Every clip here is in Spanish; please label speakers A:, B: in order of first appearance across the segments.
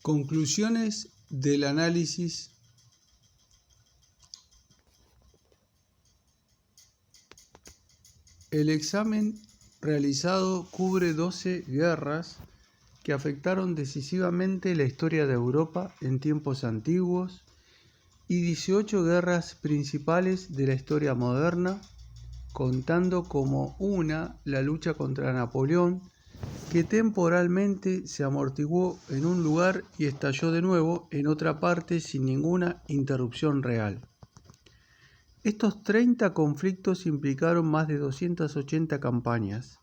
A: Conclusiones del análisis. El examen realizado cubre 12 guerras que afectaron decisivamente la historia de Europa en tiempos antiguos y 18 guerras principales de la historia moderna, contando como una la lucha contra Napoleón, que temporalmente se amortiguó en un lugar y estalló de nuevo en otra parte sin ninguna interrupción real. Estos 30 conflictos implicaron más de 280 campañas.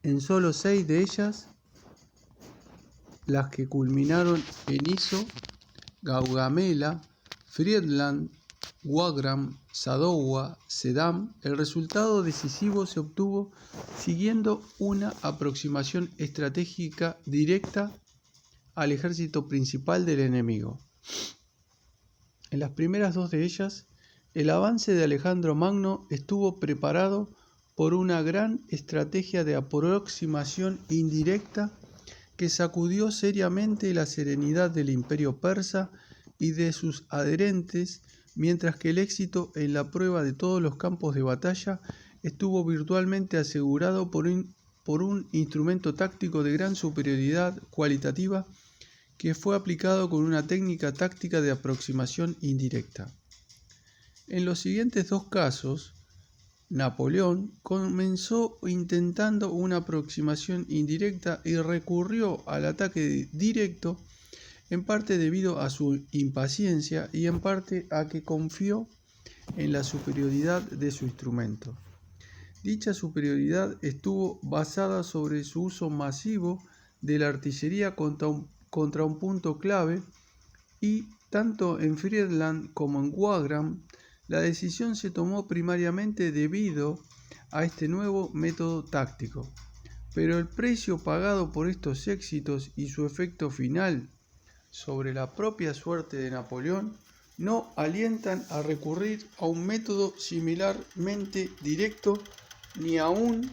A: En solo 6 de ellas, las que culminaron en Iso, Gaugamela, Friedland, Wagram, Sadowa, Sedan, el resultado decisivo se obtuvo siguiendo una aproximación estratégica directa al ejército principal del enemigo. En las primeras 2 de ellas, el avance de Alejandro Magno estuvo preparado por una gran estrategia de aproximación indirecta que sacudió seriamente la serenidad del imperio persa y de sus adherentes, mientras que el éxito en la prueba de todos los campos de batalla estuvo virtualmente asegurado por un instrumento táctico de gran superioridad cualitativa que fue aplicado con una técnica táctica de aproximación indirecta. En los siguientes 2 casos, Napoleón comenzó intentando una aproximación indirecta y recurrió al ataque directo, en parte debido a su impaciencia y en parte a que confió en la superioridad de su instrumento. Dicha superioridad estuvo basada sobre su uso masivo de la artillería contra un punto clave y, tanto en Friedland como en Wagram, la decisión se tomó primariamente debido a este nuevo método táctico. Pero el precio pagado por estos éxitos y su efecto final sobre la propia suerte de Napoleón no alientan a recurrir a un método similarmente directo, ni aún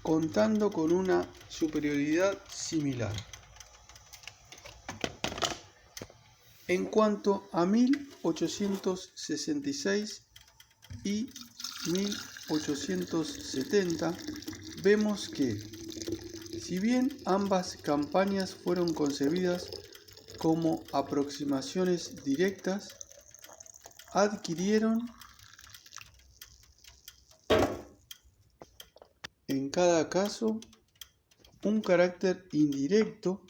A: contando con una superioridad similar. En cuanto a 1866 y 1870, vemos que, si bien ambas campañas fueron concebidas como aproximaciones directas, adquirieron en cada caso un carácter indirecto,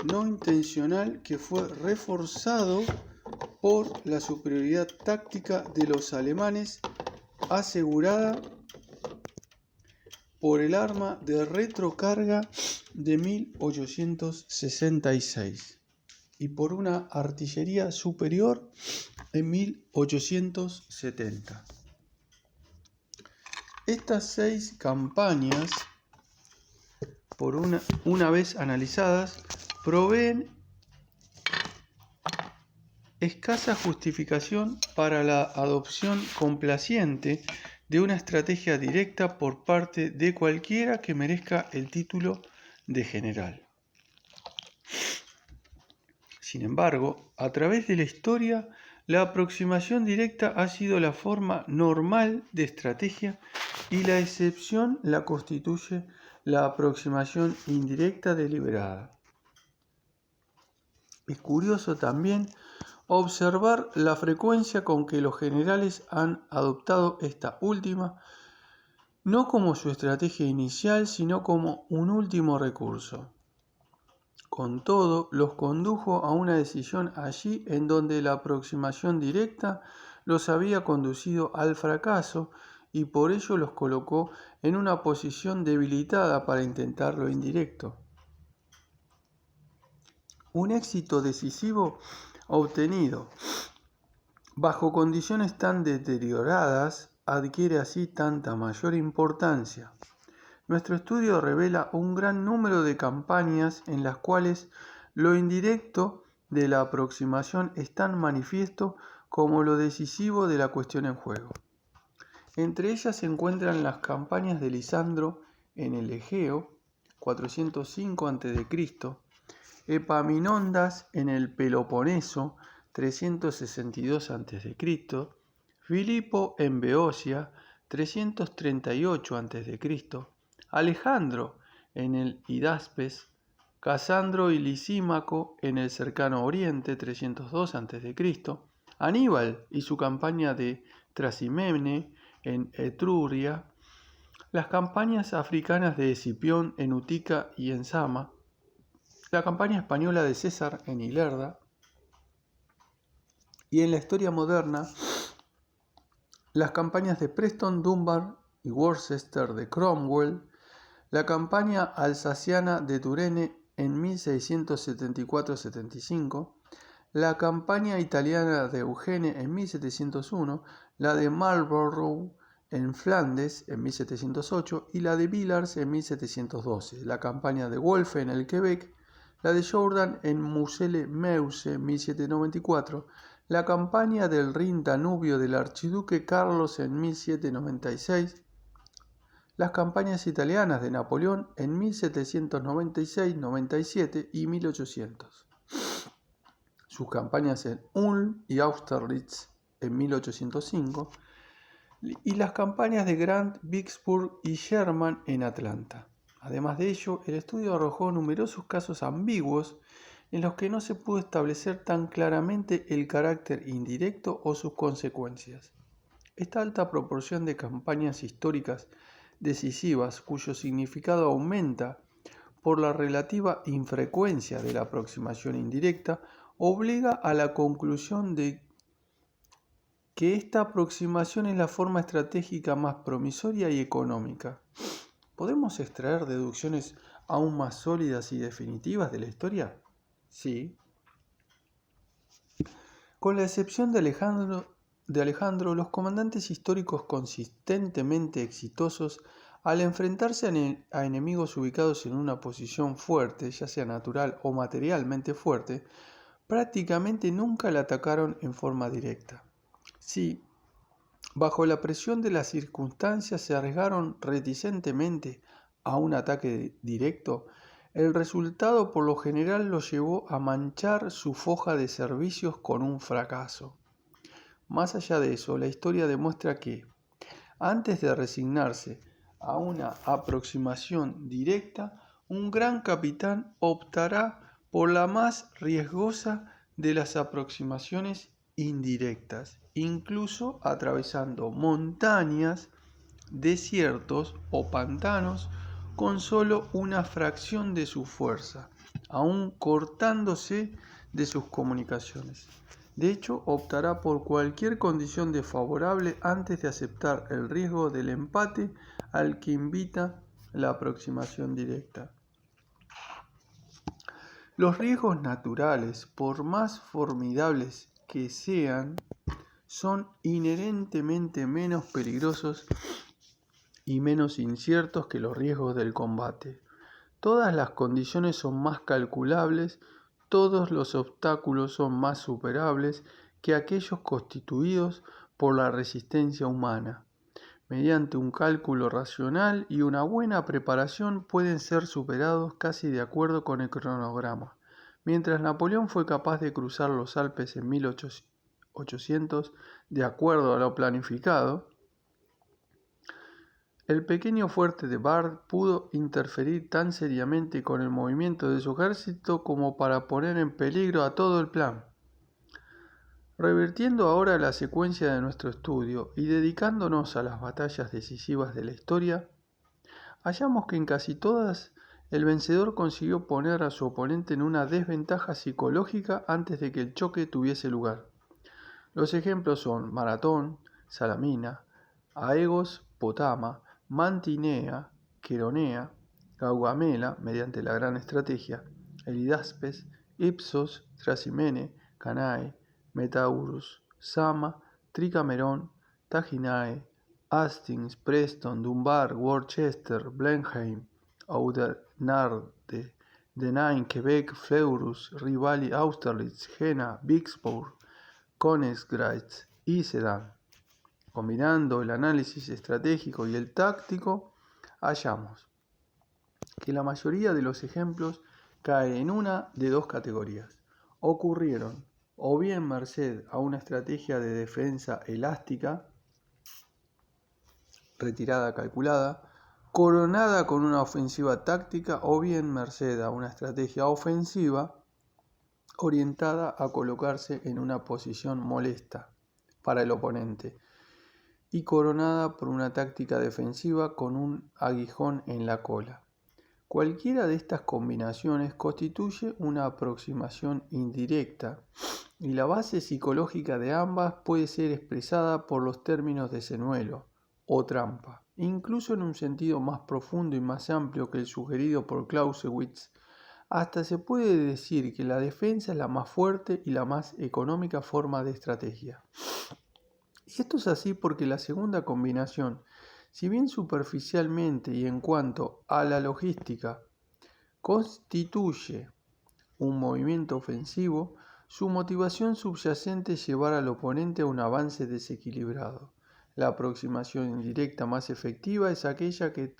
A: no intencional, que fue reforzado por la superioridad táctica de los alemanes, asegurada por el arma de retrocarga de 1866 y por una artillería superior en 1870. Estas 6 campañas, una vez analizadas, proveen escasa justificación para la adopción complaciente de una estrategia directa por parte de cualquiera que merezca el título de general. Sin embargo, a través de la historia, la aproximación directa ha sido la forma normal de estrategia y la excepción la constituye la aproximación indirecta deliberada. Es curioso también observar la frecuencia con que los generales han adoptado esta última, no como su estrategia inicial, sino como un último recurso. Con todo, los condujo a una decisión allí en donde la aproximación directa los había conducido al fracaso y por ello los colocó en una posición debilitada para intentar lo indirecto. Un éxito decisivo obtenido bajo condiciones tan deterioradas adquiere así tanta mayor importancia. Nuestro estudio revela un gran número de campañas en las cuales lo indirecto de la aproximación es tan manifiesto como lo decisivo de la cuestión en juego. Entre ellas se encuentran las campañas de Lisandro en el Egeo, 405 a.C., Epaminondas en el Peloponeso, 362 a.C., Filipo en Beocia, 338 a.C., Alejandro en el Hidaspes, Casandro y Lisímaco en el cercano Oriente, 302 a.C., Aníbal y su campaña de Trasimene en Etruria, las campañas africanas de Escipión en Utica y en Sama, la campaña española de César en Ilerda, y en la historia moderna, las campañas de Preston, Dunbar y Worcester de Cromwell, la campaña alsaciana de Turenne en 1674-75, la campaña italiana de Eugene en 1701, la de Marlborough en Flandes en 1708 y la de Villars en 1712, la campaña de Wolfe en el Quebec, la de Jourdan en Moselle-Meuse en 1794, la campaña del Rin-Danubio del archiduque Carlos en 1796, las campañas italianas de Napoleón en 1796, 97 y 1800. Sus campañas en Ulm y Austerlitz en 1805 y las campañas de Grant, Vicksburg y Sherman en Atlanta. Además de ello, el estudio arrojó numerosos casos ambiguos en los que no se pudo establecer tan claramente el carácter indirecto o sus consecuencias. Esta alta proporción de campañas históricas decisivas, cuyo significado aumenta por la relativa infrecuencia de la aproximación indirecta, obliga a la conclusión de que esta aproximación es la forma estratégica más promisoria y económica. ¿Podemos extraer deducciones aún más sólidas y definitivas de la historia? Sí. Con la excepción de Alejandro, los comandantes históricos consistentemente exitosos, al enfrentarse a enemigos ubicados en una posición fuerte, ya sea natural o materialmente fuerte, prácticamente nunca la atacaron en forma directa. Sí, bajo la presión de las circunstancias se arriesgaron reticentemente a un ataque directo, el resultado por lo general los llevó a manchar su foja de servicios con un fracaso. Más allá de eso, la historia demuestra que, antes de resignarse a una aproximación directa, un gran capitán optará por la más riesgosa de las aproximaciones indirectas, incluso atravesando montañas, desiertos o pantanos con solo una fracción de su fuerza, aún cortándose de sus comunicaciones. De hecho, optará por cualquier condición desfavorable antes de aceptar el riesgo del empate al que invita la aproximación directa. Los riesgos naturales, por más formidables que sean, son inherentemente menos peligrosos y menos inciertos que los riesgos del combate. Todas las condiciones son más calculables, todos los obstáculos son más superables que aquellos constituidos por la resistencia humana. Mediante un cálculo racional y una buena preparación pueden ser superados casi de acuerdo con el cronograma. Mientras Napoleón fue capaz de cruzar los Alpes en 1800 de acuerdo a lo planificado, el pequeño fuerte de Bard pudo interferir tan seriamente con el movimiento de su ejército como para poner en peligro a todo el plan. Revirtiendo ahora la secuencia de nuestro estudio y dedicándonos a las batallas decisivas de la historia, hallamos que en casi todas el vencedor consiguió poner a su oponente en una desventaja psicológica antes de que el choque tuviese lugar. Los ejemplos son Maratón, Salamina, Aegos, Potama, Mantinea, Queronea, Gaugamela, mediante la gran estrategia, el Hidaspes, Ipsos, Trasimene, Canae, Metaurus, Sama, Tricamerón, Taginae, Hastings, Preston, Dunbar, Worcester, Blenheim, Oudenarde, Denain, Quebec, Fleurus, Rivali, Austerlitz, Jena, Vicksburg, Königsgrätz y Sedan. Combinando el análisis estratégico y el táctico, hallamos que la mayoría de los ejemplos cae en una de dos categorías. Ocurrieron o bien merced a una estrategia de defensa elástica, retirada calculada, coronada con una ofensiva táctica, o bien merced a una estrategia ofensiva orientada a colocarse en una posición molesta para el oponente y coronada por una táctica defensiva con un aguijón en la cola. Cualquiera de estas combinaciones constituye una aproximación indirecta y la base psicológica de ambas puede ser expresada por los términos de señuelo o trampa, incluso en un sentido más profundo y más amplio que el sugerido por Clausewitz. Hasta se puede decir que la defensa es la más fuerte y la más económica forma de estrategia. Y esto es así porque la segunda combinación, si bien superficialmente y en cuanto a la logística, constituye un movimiento ofensivo, su motivación subyacente es llevar al oponente a un avance desequilibrado. La aproximación indirecta más efectiva es aquella que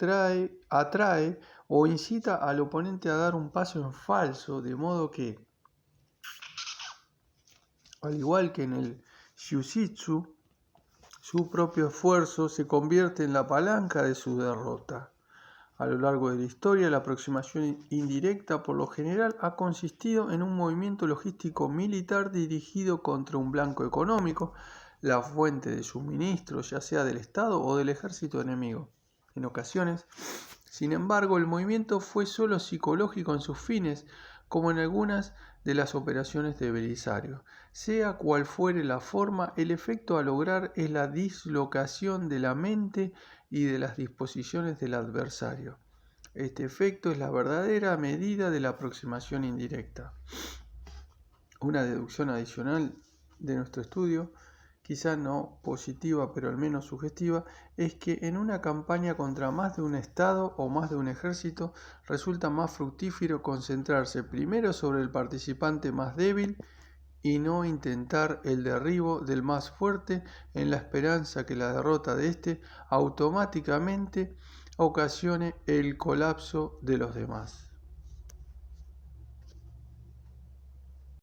A: atrae o incita al oponente a dar un paso en falso, de modo que, al igual que en el jiu-jitsu, su propio esfuerzo se convierte en la palanca de su derrota. A lo largo de la historia, la aproximación indirecta por lo general ha consistido en un movimiento logístico militar dirigido contra un blanco económico, la fuente de suministro, ya sea del Estado o del ejército enemigo. En ocasiones, sin embargo, el movimiento fue solo psicológico en sus fines, como en algunas de las operaciones de Belisario. Sea cual fuere la forma, el efecto a lograr es la dislocación de la mente y de las disposiciones del adversario. Este efecto es la verdadera medida de la aproximación indirecta. Una deducción adicional de nuestro estudio, quizá no positiva pero al menos sugestiva, es que en una campaña contra más de un Estado o más de un ejército resulta más fructífero concentrarse primero sobre el participante más débil y no intentar el derribo del más fuerte en la esperanza que la derrota de éste automáticamente ocasione el colapso de los demás.